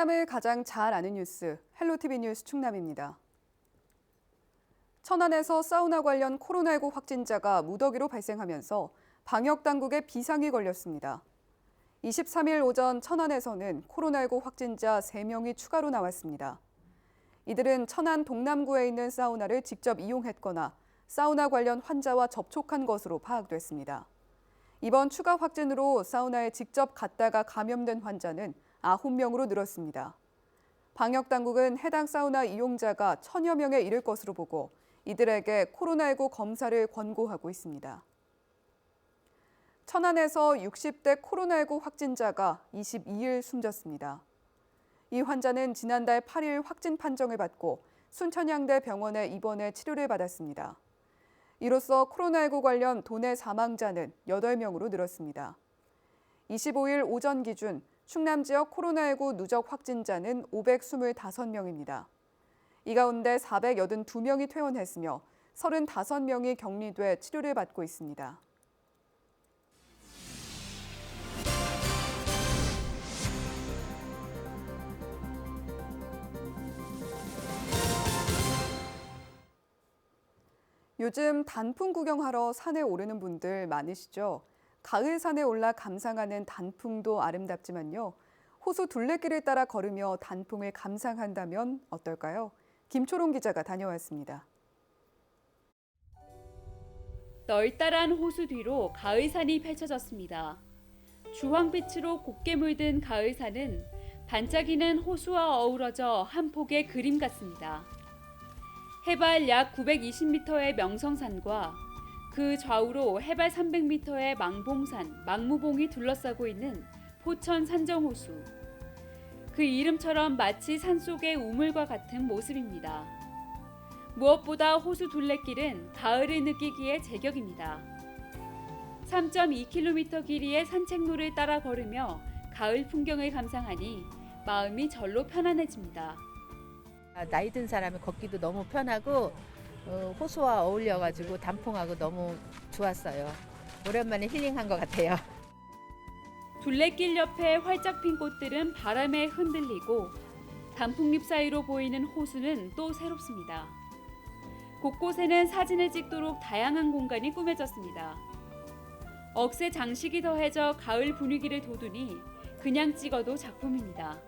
충남을 가장 잘 아는 뉴스, 헬로티비 뉴스 충남입니다. 천안에서 사우나 관련 코로나19 확진자가 무더기로 발생하면서 방역당국에 비상이 걸렸습니다. 23일 오전 천안에서는 코로나19 확진자 3명이 추가로 나왔습니다. 이들은 천안 동남구에 있는 사우나를 직접 이용했거나 사우나 관련 환자와 접촉한 것으로 파악됐습니다. 이번 추가 확진으로 사우나에 직접 갔다가 감염된 환자는 9명으로 늘었습니다. 방역당국은 해당 사우나 이용자가 1000여 명에 이를 것으로 보고 이들에게 코로나19 검사를 권고하고 있습니다. 천안에서 60대 코로나19 확진자가 22일 숨졌습니다. 이 환자는 지난달 8일 확진 판정을 받고 순천향대 병원에 입원해 치료를 받았습니다. 이로써 코로나19 관련 도내 사망자는 8명으로 늘었습니다. 25일 오전 기준 충남 지역 코로나19 누적 확진자는 525명입니다. 이 가운데 482명이 퇴원했으며 35명이 격리돼 치료를 받고 있습니다. 요즘 단풍 구경하러 산에 오르는 분들 많으시죠? 가을 산에 올라 감상하는 단풍도 아름답지만요. 호수 둘레길을 따라 걸으며 단풍을 감상한다면 어떨까요? 김초롱 기자가 다녀왔습니다. 널따란 호수 뒤로 가을산이 펼쳐졌습니다. 주황빛으로 곱게 물든 가을산은 반짝이는 호수와 어우러져 한 폭의 그림 같습니다. 해발 약 920m의 명성산과 그 좌우로 해발 300m의 망봉산, 망무봉이 둘러싸고 있는 포천 산정호수. 그 이름처럼 마치 산속의 우물과 같은 모습입니다. 무엇보다 호수 둘레길은 가을을 느끼기에 제격입니다. 3.2km 길이의 산책로를 따라 걸으며 가을 풍경을 감상하니 마음이 절로 편안해집니다. 나이 든 사람이 걷기도 너무 편하고 호수와 어울려가지고 단풍하고 너무 좋았어요. 오랜만에 힐링한 것 같아요. 둘레길 옆에 활짝 핀 꽃들은 바람에 흔들리고 단풍잎 사이로 보이는 호수는 또 새롭습니다. 곳곳에는 사진을 찍도록 다양한 공간이 꾸며졌습니다. 억새 장식이 더해져 가을 분위기를 돋우니 그냥 찍어도 작품입니다.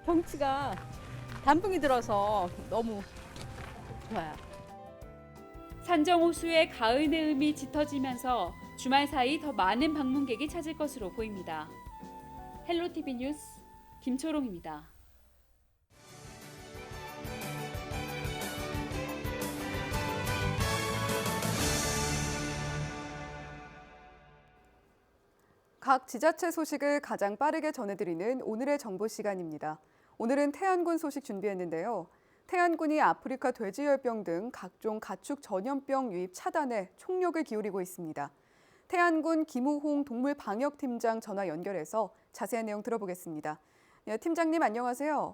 경치가 단풍이 들어서 너무 좋아요. 산정호수의 가을 내음이 짙어지면서 주말 사이 더 많은 방문객이 찾을 것으로 보입니다. 헬로티비 뉴스 김초롱입니다. 각 지자체 소식을 가장 빠르게 전해드리는 오늘의 정보 시간입니다. 오늘은 태안군 소식 준비했는데요. 태안군이 아프리카 돼지열병 등 각종 가축 전염병 유입 차단에 총력을 기울이고 있습니다. 태안군 김우홍 동물방역팀장 전화 연결해서 자세한 내용 들어보겠습니다. 네, 팀장님 안녕하세요.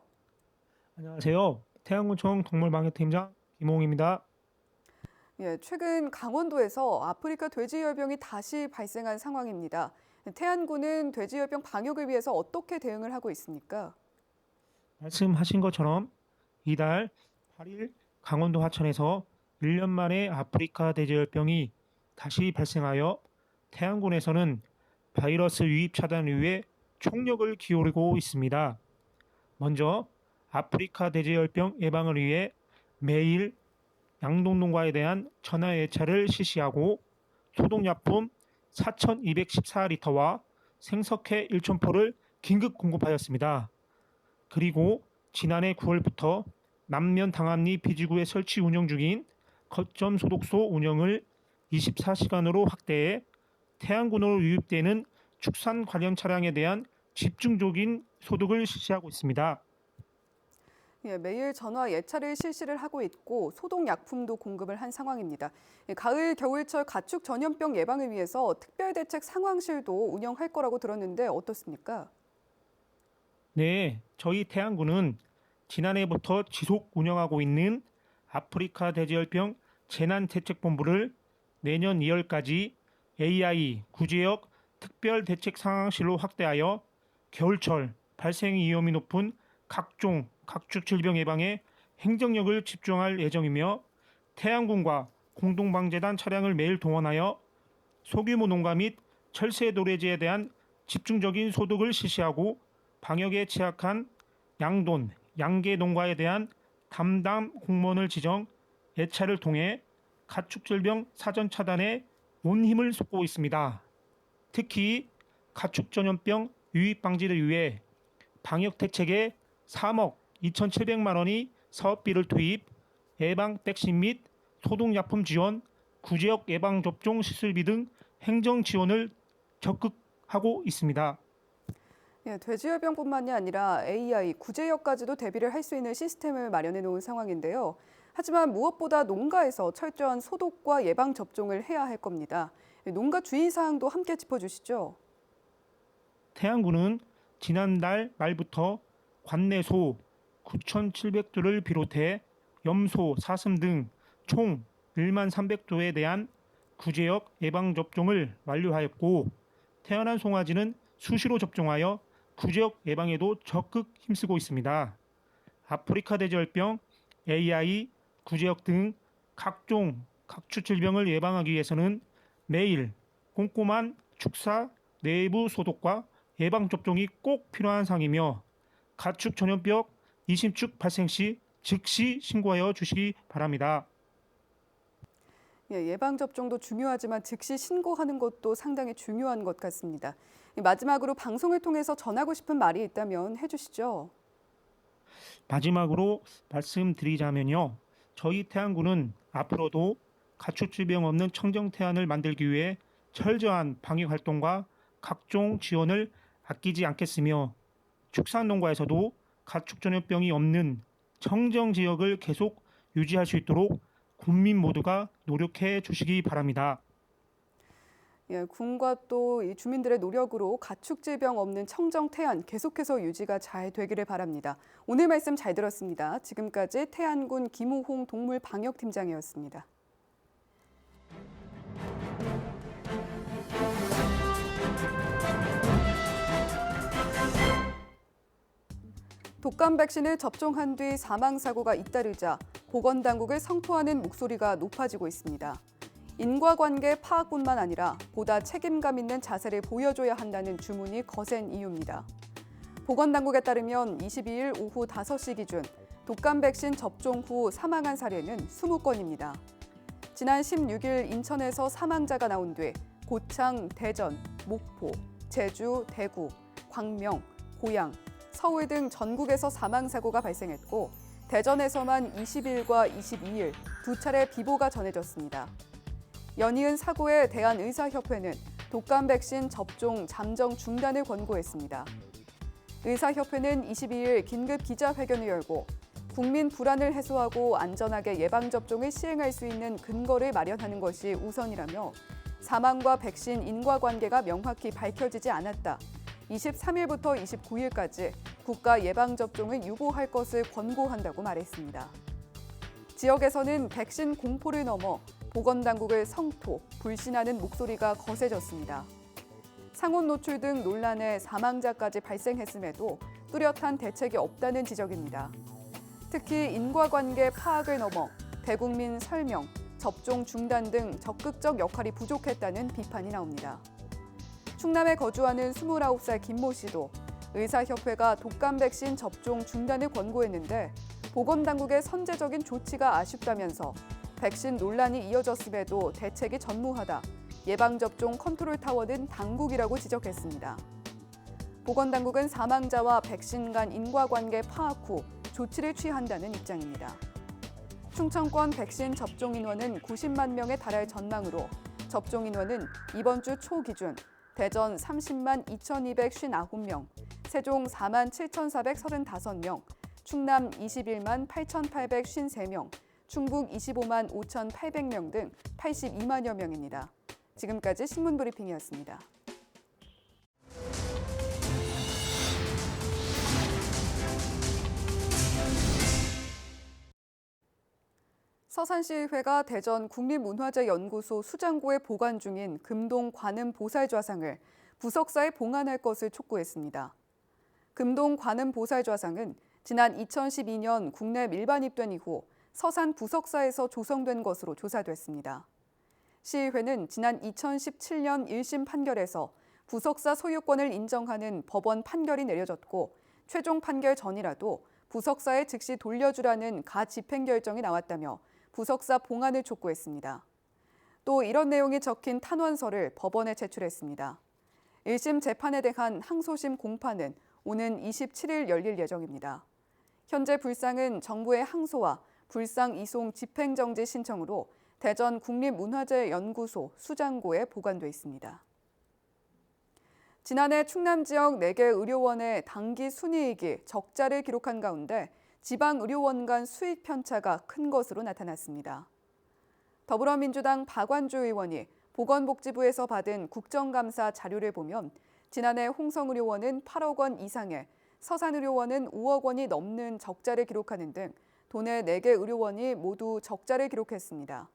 안녕하세요. 태안군청 동물방역팀장 김홍입니다. 예, 최근 강원도에서 아프리카 돼지열병이 다시 발생한 상황입니다. 태안군은 돼지열병 방역을 위해서 어떻게 대응을 하고 있습니까? 말씀하신 것처럼 이달 8일 강원도 하천에서 1년 만에 아프리카 돼지열병이 다시 발생하여 태안군에서는 바이러스 유입 차단을 위해 총력을 기울이고 있습니다. 먼저 아프리카 돼지열병 예방을 위해 매일 양동동과에 대한 전화 예찰을 실시하고 소독약품 4,214리터와 생석회 1,000포를 긴급 공급하였습니다. 그리고 지난해 9월부터 남면 당암리 비지구에 설치 운영 중인 거점 소독소 운영을 24시간으로 확대해 태안군으로 유입되는 축산 관련 차량에 대한 집중적인 소독을 실시하고 있습니다. 예, 매일 전화 예찰을 실시를 하고 있고 소독약품도 공급을 한 상황입니다. 가을 겨울철 가축 전염병 예방을 위해서 특별대책 상황실도 운영할 거라고 들었는데 어떻습니까? 네, 저희 태안군은 지난해부터 지속 운영하고 있는 아프리카 돼지열병 재난대책본부를 내년 2월까지 AI 구제역 특별대책 상황실로 확대하여 겨울철 발생 위험이 높은 각종 각축 질병 예방에 행정력을 집중할 예정이며 태안군과 공동방재단 차량을 매일 동원하여 소규모 농가 및 철새 도래지에 대한 집중적인 소독을 실시하고 방역에 취약한 양돈, 양계 농가에 대한 담당 공무원을 지정 예찰을 통해 가축 질병 사전 차단에 온 힘을 쏟고 있습니다. 특히 가축 전염병 유입 방지를 위해 방역 대책에 3억 2,700만 원이 사업비를 투입, 예방 백신 및 소독약품 지원, 구제역 예방 접종 시술비 등 행정 지원을 적극하고 있습니다. 예, 돼지열병뿐만이 아니라 AI, 구제역까지도 대비를 할 수 있는 시스템을 마련해 놓은 상황인데요. 하지만 무엇보다 농가에서 철저한 소독과 예방 접종을 해야 할 겁니다. 농가 주의 사항도 함께 짚어주시죠. 태안군은 지난달 말부터 관내소 9,700조를 비롯해 염소, 사슴 등 총 1만 300조에 대한 구제역 예방접종을 완료하였고 태어난 송아지는 수시로 접종하여 구제역 예방에도 적극 힘쓰고 있습니다. 아프리카 돼지열병, AI, 구제역 등 각종 각축 질병을 예방하기 위해서는 매일 꼼꼼한 축사 내부 소독과 예방접종이 꼭 필요한 상황이며 가축 전염병 이심축 발생 시 즉시 신고하여 주시기 바랍니다. 예, 예방접종도 중요하지만 즉시 신고하는 것도 상당히 중요한 것 같습니다. 마지막으로 방송을 통해서 전하고 싶은 말이 있다면 해주시죠. 마지막으로 말씀드리자면요. 저희 태안군은 앞으로도 가축 질병 없는 청정 태안을 만들기 위해 철저한 방역 활동과 각종 지원을 아끼지 않겠으며 축산농가에서도 가축 전염병이 없는 청정 지역을 계속 유지할 수 있도록 국민 모두가 노력해 주시기 바랍니다. 예, 군과 또 이 주민들의 노력으로 가축 질병 없는 청정 태안 계속해서 유지가 잘 되기를 바랍니다. 오늘 말씀 잘 들었습니다. 지금까지 태안군 김우홍 동물방역팀장이었습니다. 독감 백신을 접종한 뒤 사망 사고가 잇따르자 보건당국을 성토하는 목소리가 높아지고 있습니다. 인과관계 파악뿐만 아니라 보다 책임감 있는 자세를 보여줘야 한다는 주문이 거센 이유입니다. 보건당국에 따르면 22일 오후 5시 기준 독감 백신 접종 후 사망한 사례는 20건입니다. 지난 16일 인천에서 사망자가 나온 뒤 고창, 대전, 목포, 제주, 대구, 광명, 고양, 서울 등 전국에서 사망 사고가 발생했고 대전에서만 20일과 22일 두 차례 비보가 전해졌습니다. 연이은 사고에 대한의사협회는 독감 백신 접종 잠정 중단을 권고했습니다. 의사협회는 22일 긴급 기자회견을 열고 국민 불안을 해소하고 안전하게 예방접종을 시행할 수 있는 근거를 마련하는 것이 우선이라며 사망과 백신 인과관계가 명확히 밝혀지지 않았다. 23일부터 29일까지 국가 예방접종을 유보할 것을 권고한다고 말했습니다. 지역에서는 백신 공포를 넘어 보건당국을 성토, 불신하는 목소리가 거세졌습니다. 상온 노출 등 논란에 사망자까지 발생했음에도 뚜렷한 대책이 없다는 지적입니다. 특히 인과관계 파악을 넘어 대국민 설명, 접종 중단 등 적극적 역할이 부족했다는 비판이 나옵니다. 충남에 거주하는 29살 김모 씨도 의사협회가 독감 백신 접종 중단을 권고했는데 보건당국의 선제적인 조치가 아쉽다면서 백신 논란이 이어졌음에도 대책이 전무하다. 예방접종 컨트롤타워는 당국이라고 지적했습니다. 보건당국은 사망자와 백신 간 인과관계 파악 후 조치를 취한다는 입장입니다. 충청권 백신 접종 인원은 90만 명에 달할 전망으로 접종 인원은 이번 주 초 기준 대전 30만 2,259명, 세종 4만 7,435명, 충남 21만 8,853명, 충북 25만 5,800명 등 82만여 명입니다. 지금까지 신문브리핑이었습니다. 서산시의회가 대전 국립문화재연구소 수장고에 보관 중인 금동 관음 보살좌상을 부석사에 봉안할 것을 촉구했습니다. 금동 관음 보살좌상은 지난 2012년 국내 밀반입된 이후 서산 부석사에서 조성된 것으로 조사됐습니다. 시의회는 지난 2017년 1심 판결에서 부석사 소유권을 인정하는 법원 판결이 내려졌고 최종 판결 전이라도 부석사에 즉시 돌려주라는 가집행 결정이 나왔다며 부석사 봉안을 촉구했습니다. 또 이런 내용이 적힌 탄원서를 법원에 제출했습니다. 1심 재판에 대한 항소심 공판은 오는 27일 열릴 예정입니다. 현재 불상은 정부의 항소와 불상 이송 집행정지 신청으로 대전 국립문화재연구소 수장고에 보관돼 있습니다. 지난해 충남 지역 4개 의료원의 당기 순이익이 적자를 기록한 가운데 지방의료원 간 수익 편차가 큰 것으로 나타났습니다. 더불어민주당 박완주 의원이 보건복지부에서 받은 국정감사 자료를 보면 지난해 홍성의료원은 8억 원 이상의, 서산의료원은 5억 원이 넘는 적자를 기록하는 등 도내 4개 의료원이 모두 적자를 기록했습니다.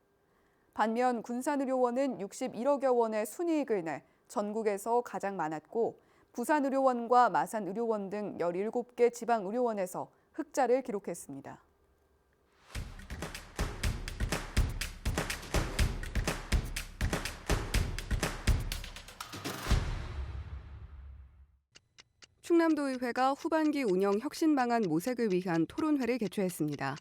반면 군산의료원은 61억여 원의 순이익을 내 전국에서 가장 많았고 부산의료원과 마산의료원 등 17개 지방의료원에서 흑자를 기록했습니다. 충남도의회가 후반기 운영 혁신 방안 모색을 위한 토론회를 개최했습니다.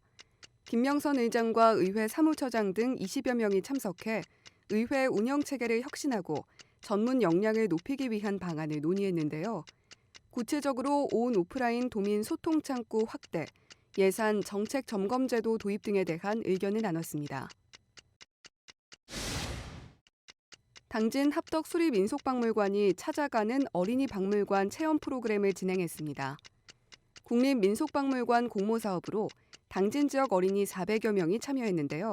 김명선 의장과 의회 사무처장 등 20여 명이 참석해 의회 운영 체계를 혁신하고 전문 역량을 높이기 위한 방안을 논의했는데요. 구체적으로 온 오프라인 도민 소통 창구 확대, 예산 정책 점검 제도 도입 등에 대한 의견을 나눴습니다. 당진 합덕수리민속박물관이 찾아가는 어린이 박물관 체험 프로그램을 진행했습니다. 국립민속박물관 공모 사업으로 당진 지역 어린이 400여 명이 참여했는데요.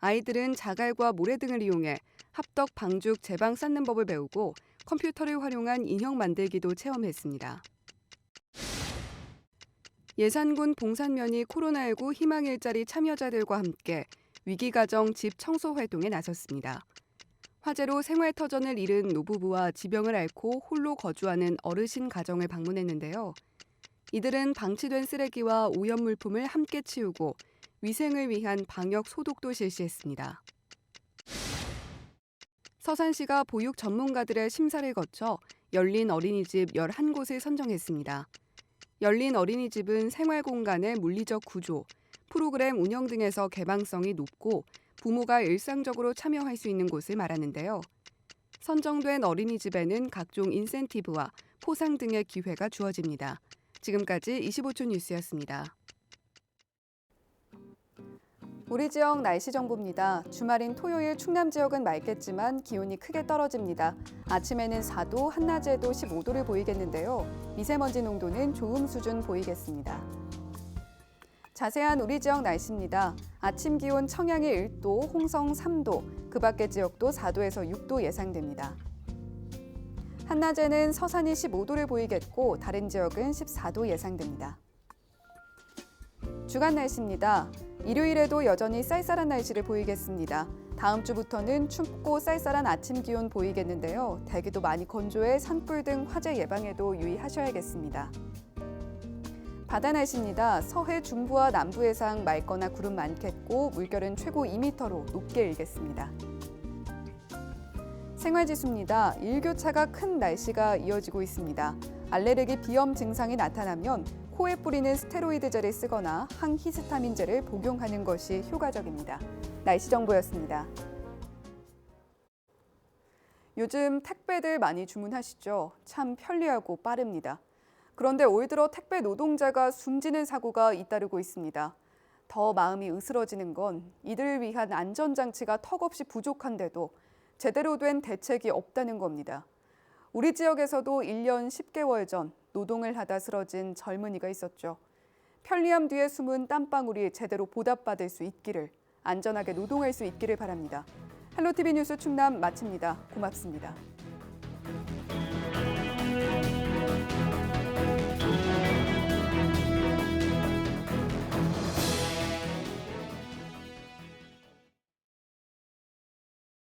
아이들은 자갈과 모래 등을 이용해 합덕 방죽 제방 쌓는 법을 배우고 컴퓨터를 활용한 인형 만들기도 체험했습니다. 예산군 봉산면이 코로나19 희망 일자리 참여자들과 함께 위기가정 집 청소 활동에 나섰습니다. 화재로 생활터전을 잃은 노부부와 지병을 앓고 홀로 거주하는 어르신 가정을 방문했는데요. 이들은 방치된 쓰레기와 오염물품을 함께 치우고 위생을 위한 방역 소독도 실시했습니다. 서산시가 보육 전문가들의 심사를 거쳐 열린 어린이집 11곳을 선정했습니다. 열린 어린이집은 생활공간의 물리적 구조, 프로그램 운영 등에서 개방성이 높고 부모가 일상적으로 참여할 수 있는 곳을 말하는데요. 선정된 어린이집에는 각종 인센티브와 포상 등의 기회가 주어집니다. 지금까지 25초 뉴스였습니다. 우리 지역 날씨 정보입니다. 주말인 토요일 충남 지역은 맑겠지만 기온이 크게 떨어집니다. 아침에는 4도, 한낮에도 15도를 보이겠는데요. 미세먼지 농도는 좋음 수준 보이겠습니다. 자세한 우리 지역 날씨입니다. 아침 기온 청양이 1도, 홍성 3도, 그 밖의 지역도 4도에서 6도 예상됩니다. 한낮에는 서산이 15도를 보이겠고 다른 지역은 14도 예상됩니다. 주간 날씨입니다. 일요일에도 여전히 쌀쌀한 날씨를 보이겠습니다. 다음 주부터는 춥고 쌀쌀한 아침 기온 보이겠는데요. 대기도 많이 건조해 산불 등 화재 예방에도 유의하셔야겠습니다. 바다 날씨입니다. 서해 중부와 남부 해상 맑거나 구름 많겠고 물결은 최고 2m로 높게 일겠습니다. 생활지수입니다. 일교차가 큰 날씨가 이어지고 있습니다. 알레르기 비염 증상이 나타나면 코에 뿌리는 스테로이드제를 쓰거나 항히스타민제를 복용하는 것이 효과적입니다. 날씨 정보였습니다. 요즘 택배들 많이 주문하시죠? 참 편리하고 빠릅니다. 그런데 올 들어 택배 노동자가 숨지는 사고가 잇따르고 있습니다. 더 마음이 으스러지는 건 이들을 위한 안전장치가 턱없이 부족한데도 제대로 된 대책이 없다는 겁니다. 우리 지역에서도 1년 10개월 전 노동을 하다 쓰러진 젊은이가 있었죠. 편리함 뒤에 숨은 땀방울이 제대로 보답받을 수 있기를, 안전하게 노동할 수 있기를 바랍니다. 헬로티비 뉴스 충남 마칩니다. 고맙습니다.